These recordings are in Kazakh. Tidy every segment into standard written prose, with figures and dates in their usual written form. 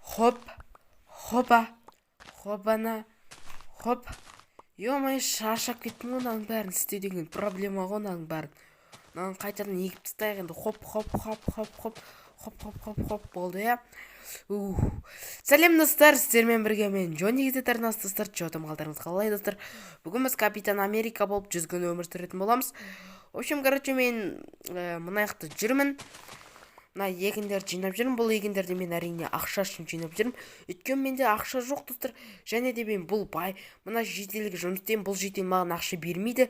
Хоп, хопа, хопана, хоп. Ё-моё, шаршап кеттім ғой мынаның бәрін істеу деген проблема ғой мынаның бәрін. Мынаны қайтадан егіп тастайық енді. Хоп, хоп, хоп, хоп, хоп, хоп, хоп, хоп, хоп болды, иә. Сәлем достар, сіздермен бірге мен Джонни Гизетарнас достар. Жотым қалдарыңыз қалай достар? Бүгін біз Капитан Америка болып жүзген өмір сүретін боламыз. В общем, короче, мен мына жақта жүрмін. Мына егіндерді жинап жүрмін. Бұл егіндерді мен әрине ақша үшін жинап жүрмін. Өйткені менде ақша жоқ достар. Және де мен бұл мына жеделге жұмыс істеймін. Бұл жедел маған ақша бермейді.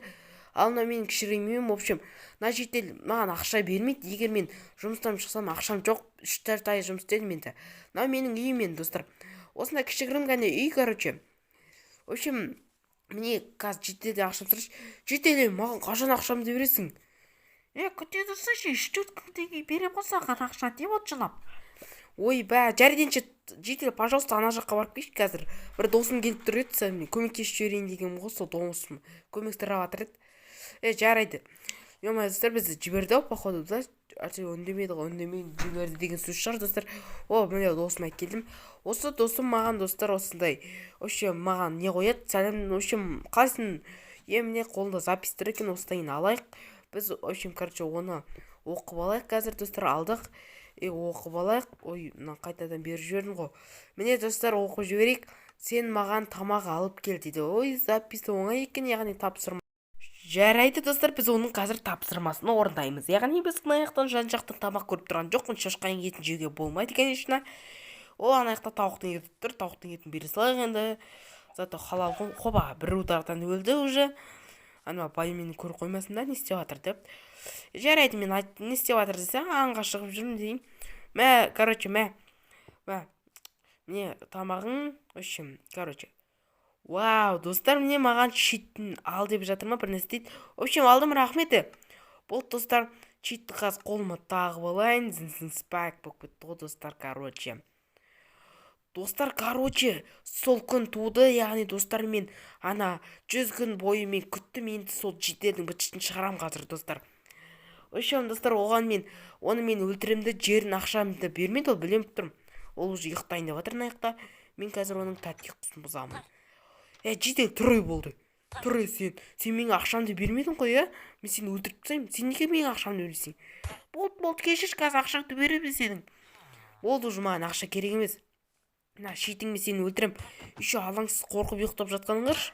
Ал мына менің кішіреймем, в общем, мына жедел маған ақша бермейді. Егер мен жұмыстан шықсам, ақшам жоқ. 3-4 ай жұмыс істедім енді. Мына менің үйім енді достар. Осындай кішігірім ғана үй, короче. В общем, міне қазір жеделде ақшам сұрайшы. Жеделе, маған қашан ақшамды бересің? Күте тұрсайшы, 4 теңге бере қойсаған ақша деп отшылап. Ой, жәрденші жеделе, пожалуйста, ана жаққа барып келші қазір. Бір досым келіп тұр еді, мен көмектесіп жіберейін деген ғой, сол досым көмек сұрап жатыр еді. Жарайды. Ё-моё, достар, бізді жіберді ау, походу, да? Үндемейді ғой, үндемейді жіберді деген сөз шығар, достар. Міне досыма келдім. Осы досым маған, достар, осындай. В общем, маған не қояды? Сәлем, в общем, қалайсың? Міне қолында запись тұр екен, осыдан алайық. Біз, в общем, короче, оны оқып алайық қазір, достар, алдық. Оқып алайық. Ой, қайтадан беріп жібердім ғой. Міне, достар, оқып жіберейік. Сен маған тамақ алып кел дейді. Ой, запись оңай екен, яғни тапсырма. Жарайды, достар, біз оның қазір тапсырмасын орындаймыз. Яғни біз аяқтан жан-жақтан тамақ көріп тұрған жоқпын. Шошқаның етін жеуге болмайды, конечно. Ана жақта тауықтың еті тұр. Тауықтың етін бере салайық енді. Зато халал ғой. Хоба, бір удардан өлді уже. Ана бай мені көріп қоймасын да, не істеп жатыр деп. Жарайды, мен не істеп жатыр десе, аңға шығып жүрмін дейін. Короче, міне тамағың, в общем, короче. Вау, достар, міне маған читтін ал деп жатыр ма, бір нәрсе дейді. В общем, алдым, рахметі. Бұл достар, читті қазір қолыма тағып алайын. Зін спайк болып кетті ғой, достар, короче. Достар, короче, сол күн туды, яғни достар, мен ана 100 күн бойы мен күттім, енді сол жеделдің бітішін шығарам қазір, достар. В общем, достар, оны мен өлтіремді, жерін ақшамды бермейді, ол білем тұрмын. Ол уже ұйықтайын деп жатыр аяқта. Мен қазір оның тәтті құсын бұзамын. Жедел түрі болды. Түрі, сен менің ақшамды бермедің ғой, мен сені өлтіріп тастаймын. Сен неге менің ақшамды бересің? Болды, кешір, қазір ақшаңды беремін сенің. Болды, уже маған ақша керек емес. Мына шетіңме сені өлтірем. Еще алаңсыз қорқып ұйықтап жатқаның қаршы.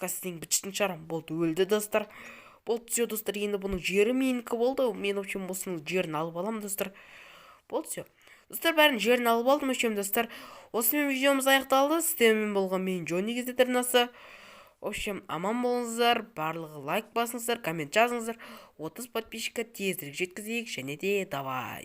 Қазір сенің бітіштің шығарам. Болды, өлді, достар. Болды, все, достар, енді бұның жері менікі болды. Мен, в общем, осының жерін алып аламын, достар. Болды, все. Достар, бәрін жерін алып алдым, в общем, достар. Осымен видеомыз аяқталды. Сіздермен болған мен Джонни Гизетарнасы. В общем, аман болыңыздар. Барлығы лайк басыңыздар, коммент жазыңыздар. 30 подписчикқа тезірек жеткізейік, және де давай.